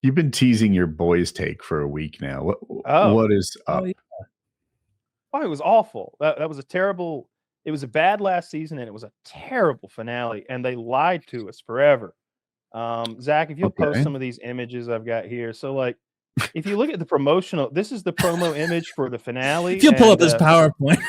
You've been teasing your boys' take for a week now. Oh. What is up? yeah. Oh, it was awful. That was a terrible. It was a bad last season, and it was a terrible finale. And they lied to us forever. Zach, if you'll post some of these images I've got here. So, like, if you look at the promotional, this is the promo image for the finale. If you'll pull up this PowerPoint,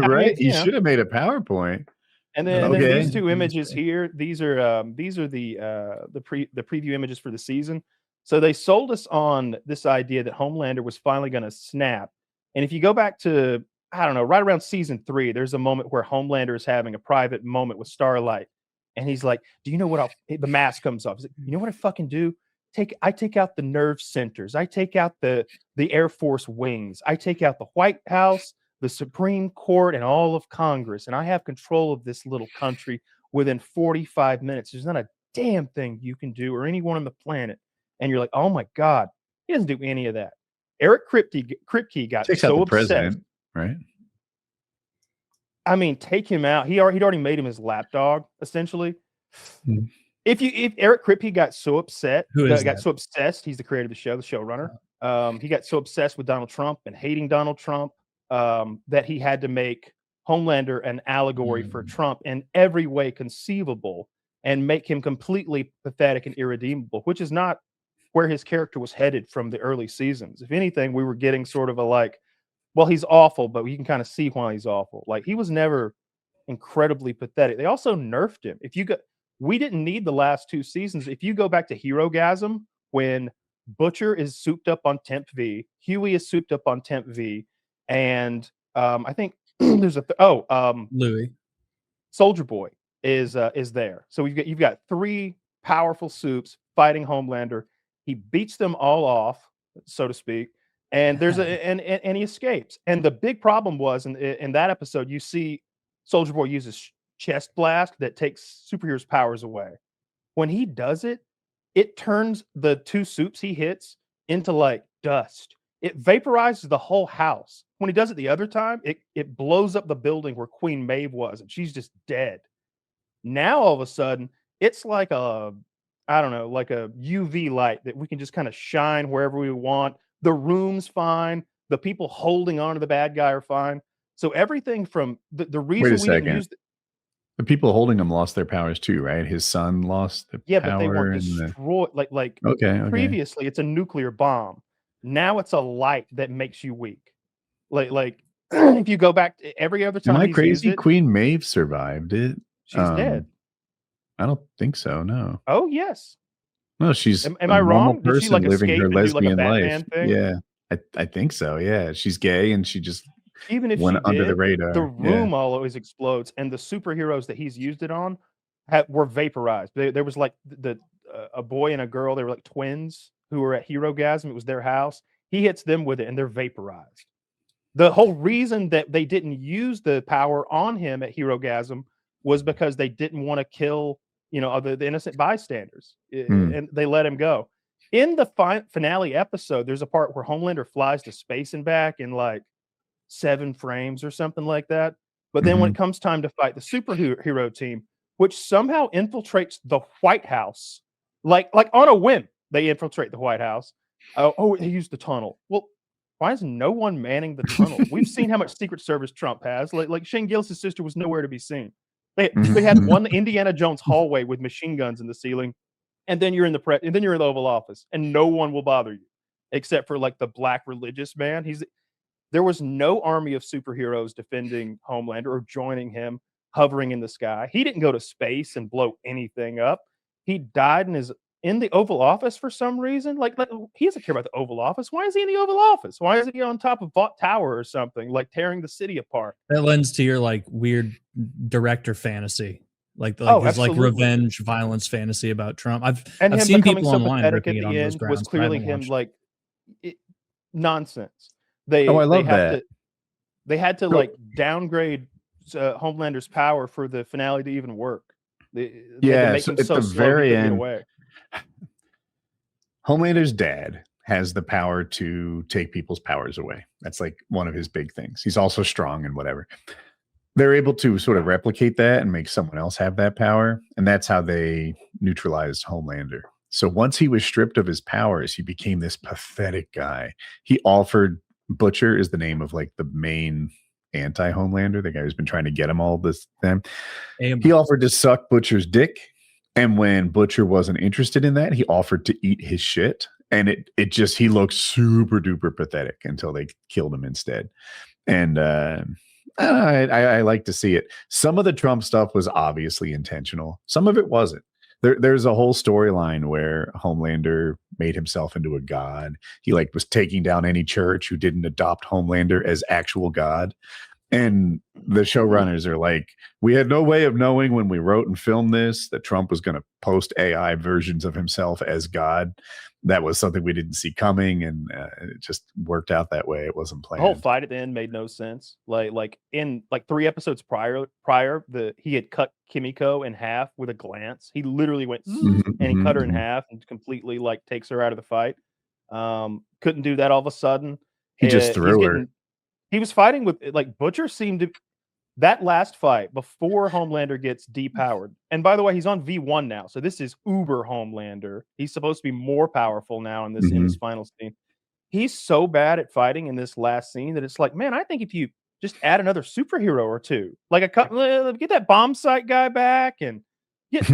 right? You should have made a PowerPoint. And then these two images here. These are the preview images for the season. So they sold us on this idea that Homelander was finally going to snap. And if you go back to, I don't know, right around season 3, there's a moment where Homelander is having a private moment with Starlight. And he's like, do you know what the mask comes off? He's like, you know what I fucking do? I take out the nerve centers. I take out the Air Force wings. I take out the White House, the Supreme Court, and all of Congress. And I have control of this little country within 45 minutes. There's not a damn thing you can do or anyone on the planet. And you're like, oh my God, he doesn't do any of that. Eric Kripke got so upset. President, right? I mean, take him out. He'd already made him his lapdog, essentially. Mm-hmm. If Eric Kripke got so upset, so obsessed, he's the creator of the show, the showrunner. He got so obsessed with Donald Trump and hating Donald Trump that he had to make Homelander an allegory for Trump in every way conceivable and make him completely pathetic and irredeemable, which is not where his character was headed from the early seasons. If anything, we were getting sort of a like, well, he's awful, but you can kind of see why he's awful. Like, he was never incredibly pathetic. They also nerfed him. We didn't need the last 2 seasons. If you go back to Herogasm, when Butcher is souped up on Temp V, Huey is souped up on Temp V, and I think there's Louis Soldier Boy is there. So you've got 3 powerful soups fighting Homelander. He beats them all off, so to speak, and there's and he escapes. And the big problem was in that episode, you see Soldier Boy uses chest blast that takes superheroes' powers away. When he does it, it turns the 2 soups he hits into like dust. It vaporizes the whole house. When he does it the other time, it blows up the building where Queen Maeve was, and she's just dead. Now all of a sudden, it's like a UV light that we can just kind of shine wherever we want. The room's fine. The people holding on to the bad guy are fine. So everything from the reason we didn't use the people holding him lost their powers too, right? His son lost the power. But they weren't destroyed. Okay. Previously, it's a nuclear bomb. Now it's a light that makes you weak. Like if you go back to every other time. Am I crazy? Queen Maeve survived it. She's dead. I don't think so. No. Oh yes. No, she's. Am I wrong? Did she like living her lesbian life? Thing? Yeah, I think so. Yeah, she's gay and she just even if went she under did, the radar. The room always explodes, and the superheroes that he's used it on were vaporized. There was like a boy and a girl. They were like twins who were at Herogasm. It was their house. He hits them with it, and they're vaporized. The whole reason that they didn't use the power on him at Herogasm was because they didn't want to kill, the innocent bystanders, and they let him go. In the finale episode, there's a part where Homelander flies to space and back in like 7 frames or something like that. But then when it comes time to fight the superhero team, which somehow infiltrates the White House, like on a whim, they infiltrate the White House. They used the tunnel. Well, why is no one manning the tunnel? We've seen how much Secret Service Trump has. Like Shane Gillis' sister was nowhere to be seen. They had one Indiana Jones hallway with machine guns in the ceiling, and then you're in the Oval Office, and no one will bother you, except for like the black religious man. There was no army of superheroes defending Homelander or joining him, hovering in the sky. He didn't go to space and blow anything up. He died in the Oval Office for some reason. Like he doesn't care about the Oval Office. Why is he in the Oval Office? Why isn't he on top of Vought Tower or something, like tearing the city apart? That lends to your like weird director fantasy, like his like revenge violence fantasy about Trump. I've seen people online ripping it on those grounds. Was clearly him nonsense. I love that. They had to like downgrade Homelander's power for the finale to even work. They make him at so the slow very end, away. Homelander's dad has the power to take people's powers away. That's like one of his big things. He's also strong and whatever. They're able to sort of replicate that and make someone else have that power. And that's how they neutralized Homelander. So once he was stripped of his powers, he became this pathetic guy. He offered Butcher is the name of like the main anti-Homelander, the guy who's been trying to get him all this time. He offered to suck Butcher's dick. And when Butcher wasn't interested in that, he offered to eat his shit. And it just, he looked super duper pathetic until they killed him instead. And I like to see it. Some of the Trump stuff was obviously intentional. Some of it wasn't. There's a whole storyline where Homelander made himself into a god. He like was taking down any church who didn't adopt Homelander as actual god. And the showrunners are like, we had no way of knowing when we wrote and filmed this that Trump was going to post AI versions of himself as God. That was something we didn't see coming, and it just worked out that way. It wasn't planned. The whole fight at the end made no sense. Like in 3 episodes prior, he had cut Kimiko in half with a glance. He literally went and he cut her in half and completely like takes her out of the fight. Couldn't do that all of a sudden. He just threw her. He was fighting with like Butcher seemed to that last fight before Homelander gets depowered. And by the way, he's on V1 now. So this is Uber Homelander. He's supposed to be more powerful now in this final scene. He's so bad at fighting in this last scene that it's like, man, I think if you just add another superhero or two, like get that bomb sight guy back and get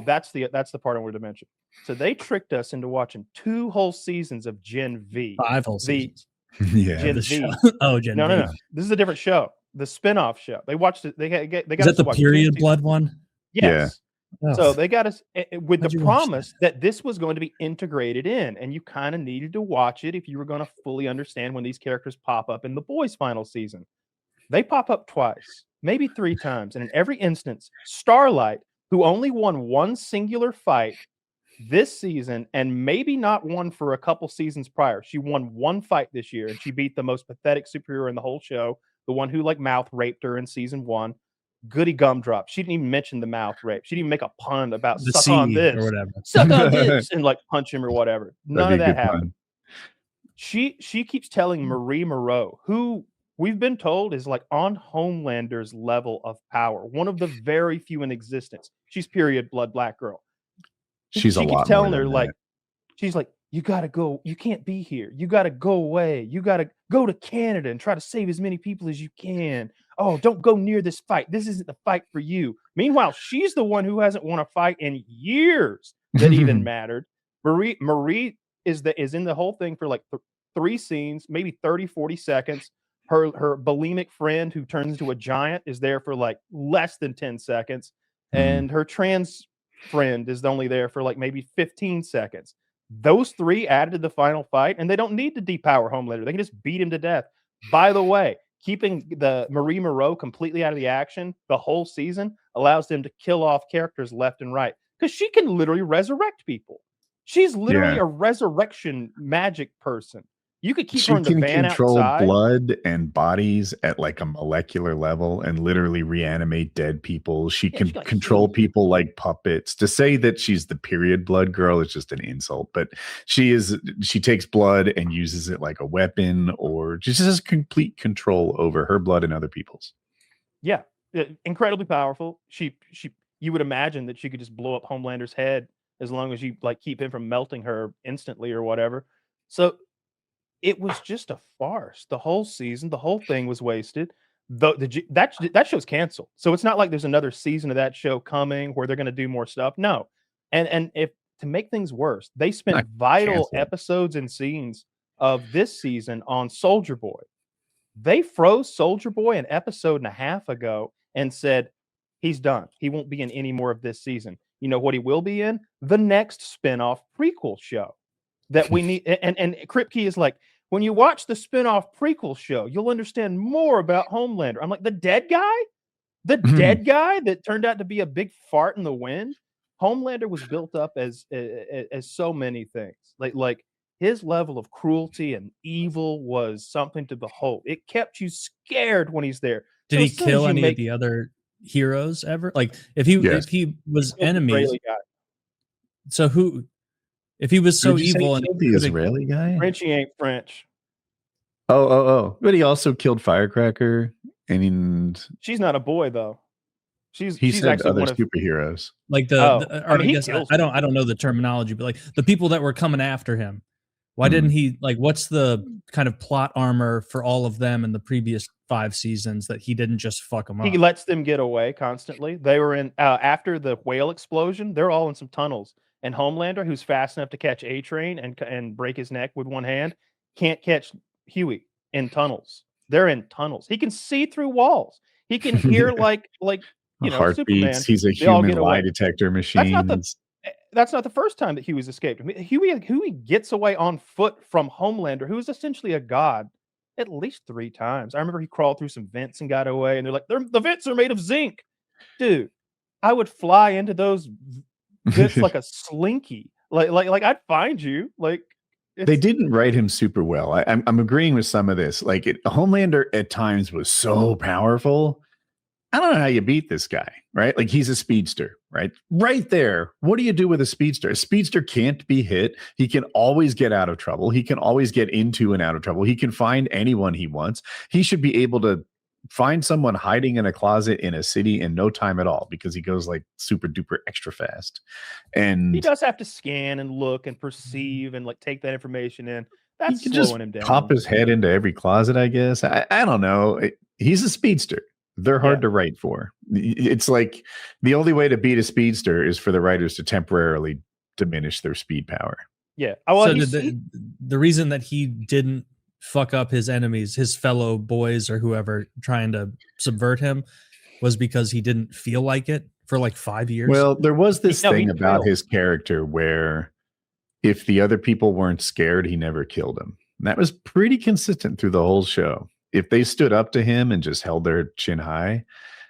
that's the part I wanted to mention. So they tricked us into watching 2 whole seasons of Gen V. 5 whole seasons. Yeah. Gen V. Gen no, V. no. This is a different show. The spin-off show. They watched it. They got is that the period blood one? Yes. Yeah. So they got us with the promise that this was going to be integrated in, and you kind of needed to watch it if you were going to fully understand when these characters pop up in The Boys' final season. They pop up twice, maybe 3 times, and in every instance, Starlight, who only won 1 singular fight this season and maybe not one for a couple seasons prior. She won 1 fight this year, and she beat the most pathetic superhero in the whole show, the one who like mouth raped her in season 1. Goody Gumdrop. She didn't even mention the mouth rape. She didn't even make a pun about the suck on this or whatever. Suck on this and like punch him or whatever. None of that happened. She keeps telling Marie Moreau, who we've been told is like on Homelander's level of power, one of the very few in existence. She's period blood black girl. She keeps telling her like, she's like, you gotta go. You can't be here. You gotta go away. You gotta go to Canada and try to save as many people as you can. Oh, don't go near this fight. This isn't the fight for you. Meanwhile, she's the one who hasn't won a fight in years that even mattered. Marie is in the whole thing for like 3 scenes, maybe 30, 40 seconds. Her bulimic friend who turns into a giant is there for like less than 10 seconds. And her trans friend is only there for like maybe 15 seconds. Those 3 added to the final fight, and they don't need to depower Homelander. They can just beat him to death. By the way, keeping the Marie Moreau completely out of the action the whole season allows them to kill off characters left and right because she can literally resurrect people. She's literally a resurrection magic person. You could keep her in the van control outside. Blood and bodies at like a molecular level and literally reanimate dead people. She can control people like puppets. To say that she's the period blood girl is just an insult, but she takes blood and uses it like a weapon, or just has complete control over her blood and other people's. Yeah, incredibly powerful. You would imagine that she could just blow up Homelander's head as long as you like keep him from melting her instantly or whatever. So it was just a farce. The whole season, the whole thing was wasted. That show's canceled. So it's not like there's another season of that show coming where they're going to do more stuff. No. And if to make things worse, they spent vital episodes and scenes of this season on Soldier Boy. They froze Soldier Boy an episode and a half ago and said, he's done. He won't be in any more of this season. You know what he will be in? The next spinoff prequel show that we need. And Kripke is like, when you watch the spinoff prequel show, you'll understand more about Homelander. I'm like, the dead guy? The dead guy that turned out to be a big fart in the wind? Homelander was built up as so many things. Like his level of cruelty and evil was something to behold. It kept you scared when he's there. Did he kill any of the other heroes ever? Like if he was enemies. So who? If he was so evil and the Israeli guy, Frenchie ain't French. Oh! But he also killed Firecracker, and she's not a boy though. She's actually other one of superheroes. Like I don't know the terminology, but like the people that were coming after him. Why didn't he what's the kind of plot armor for all of them in the previous 5 seasons that he didn't just fuck them up? He lets them get away constantly. They were in after the whale explosion, they're all in some tunnels. And Homelander, who's fast enough to catch A-Train and break his neck with one hand, can't catch Huey in tunnels. They're in tunnels. He can see through walls. He can hear like heartbeats. Superman. He's a human lie detector machine. That's not the first time that Huey's escaped. I mean, Huey gets away on foot from Homelander, who is essentially a god, at least 3 times. I remember he crawled through some vents and got away, and they're like, the vents are made of zinc. Dude, I would fly into those vents like a slinky. Like I'd find you. They didn't write him super well. I'm agreeing with some of this. Homelander at times was so powerful. I don't know how you beat this guy, right? Like, he's a speedster, right? Right there. What do you do with a speedster? A speedster can't be hit. He can always get out of trouble. He can always get into and out of trouble. He can find anyone he wants. He should be able to find someone hiding in a closet in a city in no time at all, because he goes like super duper extra fast. And he does have to scan and look and perceive and take that information in. That's he can slowing him down. Pop his head into every closet, I guess. I don't know. He's a speedster. They're hard to write for. It's like the only way to beat a speedster is for the writers to temporarily diminish their speed power. Yeah. So the reason that he didn't fuck up his enemies, his fellow boys or whoever trying to subvert him, was because he didn't feel like it for 5 years. Well, there was this thing about his character where if the other people weren't scared, he never killed them. And that was pretty consistent through the whole show. If they stood up to him and just held their chin high,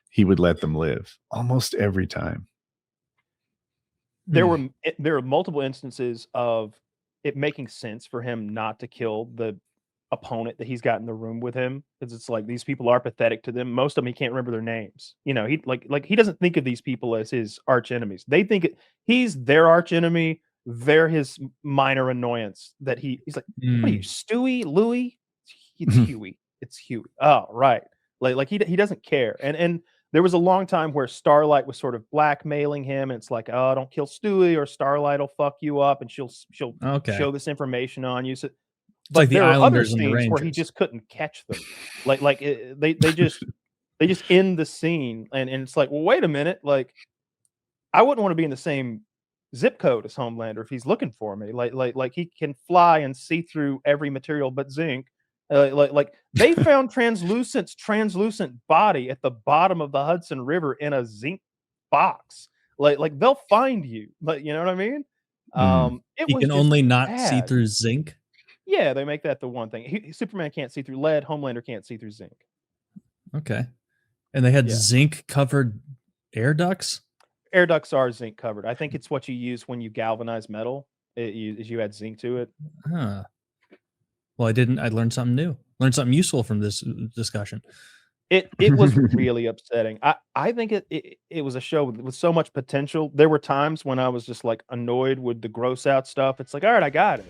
he would let them live almost every time. There were multiple instances of it making sense for him not to kill the opponent that he's got in the room with him, because it's like these people are pathetic to them. Most of them he can't remember their names. He he doesn't think of these people as his arch enemies. They think he's their arch enemy. They're his minor annoyance. That he's like, what are you, Stewie, Louie? It's Huey. It's Huey. Oh, right. He doesn't care. And there was a long time where Starlight was sort of blackmailing him. And it's like, oh, don't kill Stewie or Starlight will fuck you up and she'll show this information on you. So, but there are other scenes where he just couldn't catch them. They just end the scene and it's like, well, wait a minute. I wouldn't want to be in the same zip code as Homelander if he's looking for me. He can fly and see through every material but zinc. They found translucent body at the bottom of the Hudson River in a zinc box. They'll find you. You know what I mean? He can only not see through zinc. Yeah, they make that the one thing. Superman can't see through lead. Homelander can't see through zinc. Okay, and they had zinc covered air ducts. Air ducts are zinc covered. I think it's what you use when you galvanize metal. You add zinc to it. Huh. Well, I learned something new. Learned something useful from this discussion. It was really upsetting. I think it was a show with so much potential. There were times when I was just annoyed with the gross out stuff. It's like, all right, I got it.